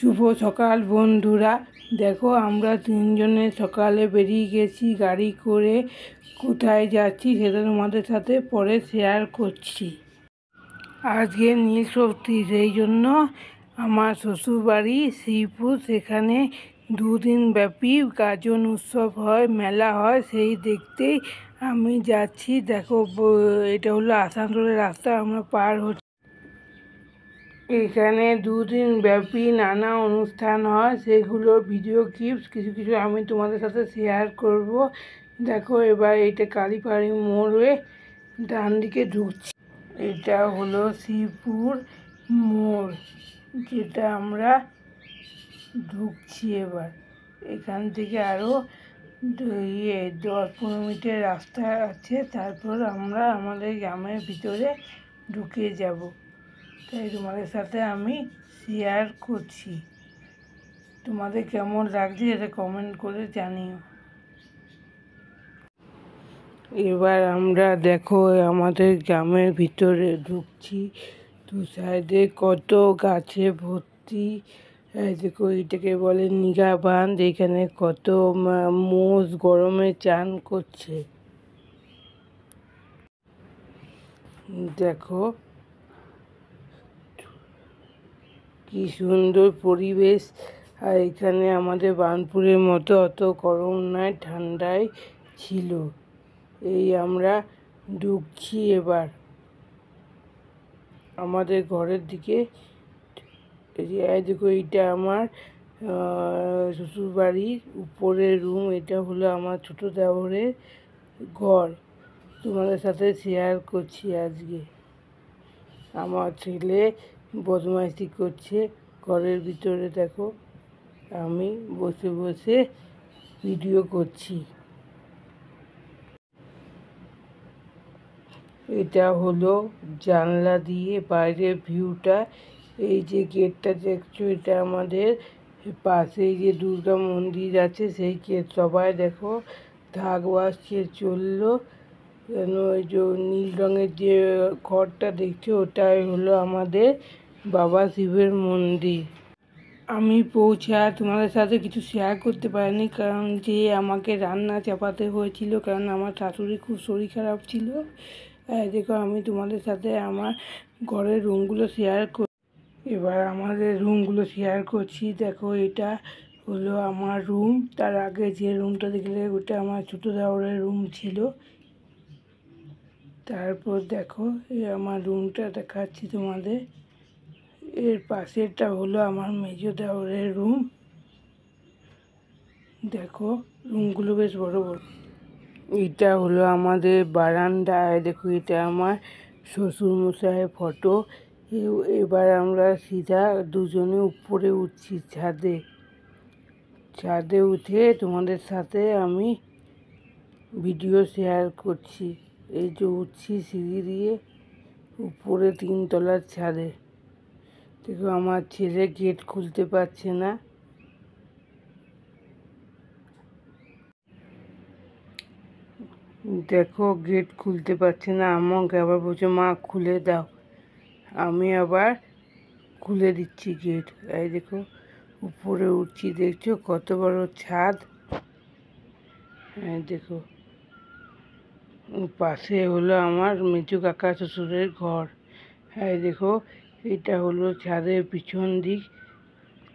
শুভ সকাল বন্ধুরা। দেখো আমরা তিনজনে সকালে বেরিয়ে গেছি গাড়ি করে। কোথায় যাচ্ছি সেটা তোমাদের সাথে পরে শেয়ার করছি। আজকে নীল ষষ্ঠী, সেই জন্য আমার শ্বশুরবাড়ি শ্রীপুর, সেখানে দুদিন ব্যাপী গাজন উৎসব হয়, মেলা হয়, সেই দেখতেই আমি যাচ্ছি। দেখো এটা হলো আসানসোলের রাস্তা, আমরা পার হচ্ছি। এখানে দুদিন ব্যাপী নানা অনুষ্ঠান হয়, সেগুলোর ভিডিও ক্লিপস কিছু কিছু আমি তোমাদের সাথে শেয়ার করব। দেখো এবার এটা কালীবাড়ি মোড়ে ডান দিকে ঢুকছি। এটা হলো শ্রীপুর মোড়, যেটা আমরা ঢুকছি। এবার এখান থেকে আরও 10-15 মিনিটের রাস্তা আছে, তারপর আমরা আমাদের গ্রামের ভিতরে ঢুকে যাব। তাই তোমাদের সাথে আমি শেয়ার করছি। তোমাদের কেমন লাগছে এটা কমেন্ট করে জানিও। এবার আমরা দেখো আমাদের গ্রামের ভিতরে ঢুকছি। দু সাইডে কত গাছে ভর্তি। দেখো এটাকে বলে নিগা বাঁধ। এখানে কত মোষ গরমে চান করছে। দেখো কি সুন্দর পরিবেশ। আর এখানে আমাদের বার্নপুরের মতো অত গরম নয়, ঠান্ডায় ছিল। এই আমরা ঢুকছি এবার আমাদের ঘরের দিকে। দেখো এইটা আমার শ্বশুরবাড়ির উপরের রুম। এটা হলো আমার ছোটো দেওরের ঘর, তোমাদের সাথে শেয়ার করছি আজকে। আমার ছেলে বদমাইশি করছে ঘরের ভিতরে। দেখো আমি বসে বসে ভিডিও করছি। এটা হলো জানলা দিয়ে বাইরের ভিউটা। এই যে গেটটা দেখছো, এটা আমাদের পাশে যে দুর্গা মন্দির আছে সেই গেট। সবাই দেখো ঢাক বাজছে চললো। কেন ওই যে নীল রঙের যে ঘরটা দেখছো, ওটাই হলো আমাদের বাবা শিবের মন্দির। আমি পৌঁছে তোমাদের সাথে কিছু শেয়ার করতে পারিনি, কারণ যে আমাকে রান্না চাপাতে হয়েছিল, কারণ আমার শাশুড়ি খুব শরীর খারাপ ছিল। দেখো আমি তোমাদের সাথে আমার ঘরের রুমগুলো শেয়ার করি। এবার আমাদের রুমগুলো শেয়ার করছি। দেখো এটা হলো আমার রুম। তার আগে যে রুমটা দেখলে ওটা আমার ছোটো দেওরের রুম ছিল। তারপর দেখো এই আমার রুমটা দেখাচ্ছি তোমাদের। এর পাশেরটা হলো আমার মেজো দেওরের রুম। দেখো রুমগুলো বেশ বড় বড়। এটা হলো আমাদের বারান্দা। দেখো এটা আমার শ্বশুরমশাইয়ের ফটো। এবার আমরা সিধা দুজনে উপরে উঠছি ছাদে। ছাদে উঠে তোমাদের সাথে আমি ভিডিও শেয়ার করছি। এই যে উঠছি সিঁড়ি দিয়ে উপরে 3 তলার ছাদে। দেখো আমার ছেলে গেট খুলতে পারছে না। দেখো গেট খুলতে পারছে না, আমাকে আবার বলছে মা খুলে দাও। আমি আবার খুলে দিচ্ছি গেট। এই দেখো উপরে উঠছি, দেখছো কত বড় ছাদ। দেখো পাশে হলো আমার মেজো কাকা শ্বশুরের ঘর। দেখো এটা হলো ছাদের পিছন দিক,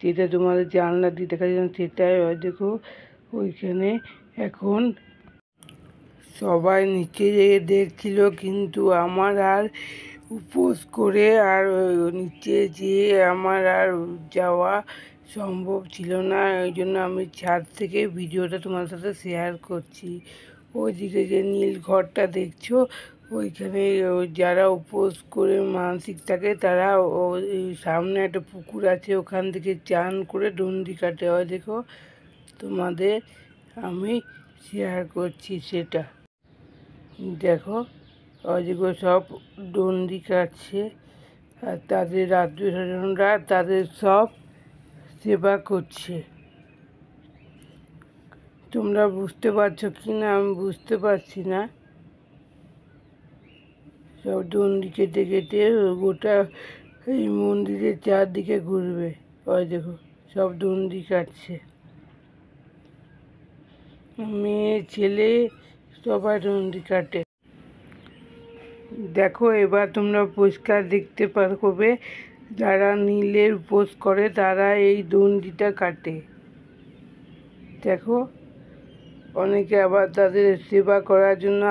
যেটা তোমাদের জানলা দিয়ে দেখা যায় সেটাই। দেখো ওইখানে এখন সবাই নিচে যেয়ে দেখছিল, কিন্তু আমার আর উপোস করে আর নিচে যেয়ে আমার আর যাওয়া সম্ভব ছিল না। ওই জন্য আমি ছাদ থেকে ভিডিওটা তোমার সাথে শেয়ার করছি। ওইদিকে যে নীল ঘরটা দেখছো, ওইখানে যারা উপোস করে মানসিক থাকে তারা ওই সামনে একটা পুকুর আছে, ওখান থেকে চান করে ডন্ডি কাটে হয়। দেখো তোমাদের আমি শেয়ার করছি সেটা। দেখো ওইদিকে সব ডন্ডি কাটছে, আর তাদের আত্মীয় স্বজনরা তাদের সব সেবা করছে। তোমরা বুঝতে পারছো কি না আমি বুঝতে পারছি না। সব ডন্ডি কেটে কেটে গোটা এই মন্দিরের চারদিকে ঘুরবে। ওই দেখো সব দণ্ডি কাটছে, মেয়ে ছেলে সবাই দণ্ডি কাটে। দেখো এবার তোমরা পরিষ্কার দেখতে পারবে, যারা নীলের উপোস করে তারা এই দণ্ডিটা কাটে। দেখো অনেকে আবার তাদের সেবা করার জন্য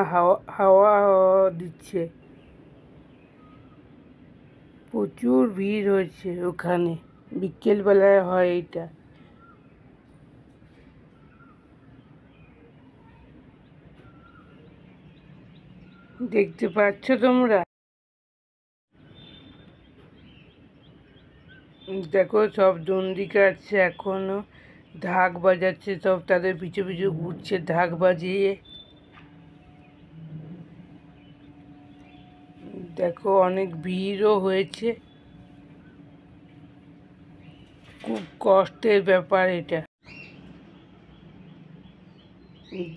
হাওয়া দিচ্ছে। প্রচুর ভিড় হয়েছে ওখানে, বিকেলবেলায় হয় এইটা। দেখতে পাচ্ছ তোমরা? দেখো সব দণ্ডি কাটছে, এখনো ঢাক বাজাচ্ছে, সব তাদের পিছু পিছু ঘুরছে ঢাক বাজিয়ে। দেখো অনেক ভিড়ও হয়েছে, খুব কষ্টের ব্যাপার এটা।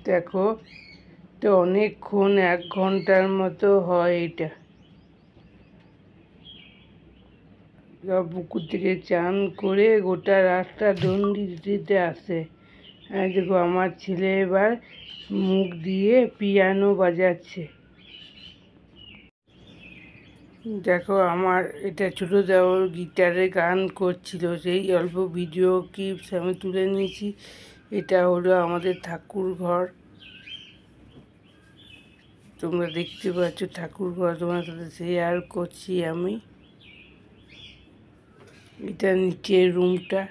দেখো তো অনেকক্ষণ, 1 ঘন্টার মতো হয় এটা। সব পুকুর থেকে চান করে গোটা রাস্তা দণ্ডি দিতে আসে। দেখো আমার ছেলে এবার মুখ দিয়ে পিয়ানো বাজাচ্ছে। দেখো আমার এটা ছোটো দেওর গিটারে গান করছিল, সেই অল্প ভিডিও ক্লিপস আমি তুলে নিয়েছি। এটা হলো আমাদের ঠাকুর ঘর, তোমরা দেখতে পাচ্ছ ঠাকুর ঘর, তোমার সাথে শেয়ার করছি আমি। এটা নিচের রুমটা,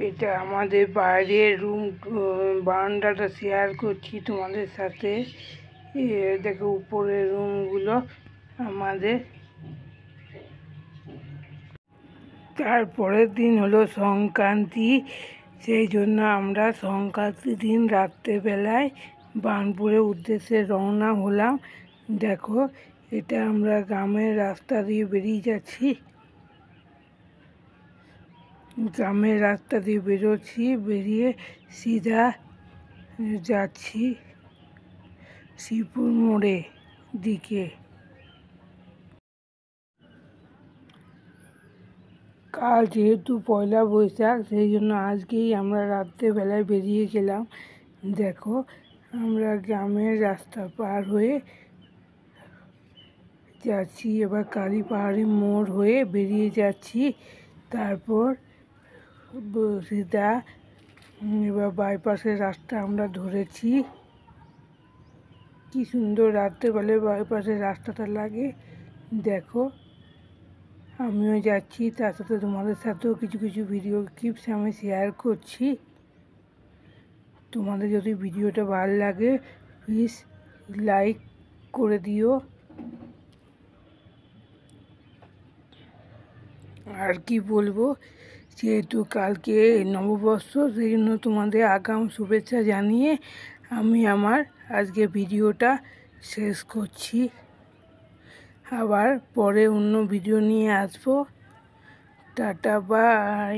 এটা আমাদের বাইরের রুম, বারান্দাটা শেয়ার করছি তোমাদের সাথে। দেখো উপরের রুমগুলো আমাদের। তারপরের দিন হলো সংক্রান্তি, সেই জন্য আমরা সংক্রান্তির দিন রাত্রেবেলায় বার্নপুরের উদ্দেশ্যে রওনা হলাম। দেখো এটা আমরা গ্রামের রাস্তা দিয়ে বেরিয়ে যাচ্ছি, গ্রামের রাস্তা দিয়ে বেরোচ্ছি, বেরিয়ে সিধা যাচ্ছি শ্রীপুর মোড়ে দিকে। কাল যেহেতু পয়লা বৈশাখ, সেই জন্য আজকেই আমরা রাত্রেবেলায় বেরিয়ে গেলাম। দেখো আমরা গ্রামের রাস্তা পার হয়ে যাচ্ছি, এবার কালী পাহাড়ি মোড় হয়ে বেরিয়ে যাচ্ছি। তারপর সিধা এবার বাইপাসের রাস্তা আমরা ধরেছি। কি সুন্দর রাত্রেবেলায় বাইপাসের রাস্তাটা লাগে। দেখো আমিও যাচ্ছি, তার সাথে তোমাদের সাথেও কিছু কিছু ভিডিও ক্লিপস আমি শেয়ার করছি। তোমাদের যদি ভিডিওটা ভালো লাগে প্লিজ লাইক করে দিও। আর কি বলবো, যেহেতু কালকে নববর্ষ, সেই জন্য তোমাদের আগাম শুভেচ্ছা জানিয়ে আমি আমার আজকে ভিডিওটা শেষ করছি। আবার পরে অন্য ভিডিও নিয়ে আসবো। Tata, by.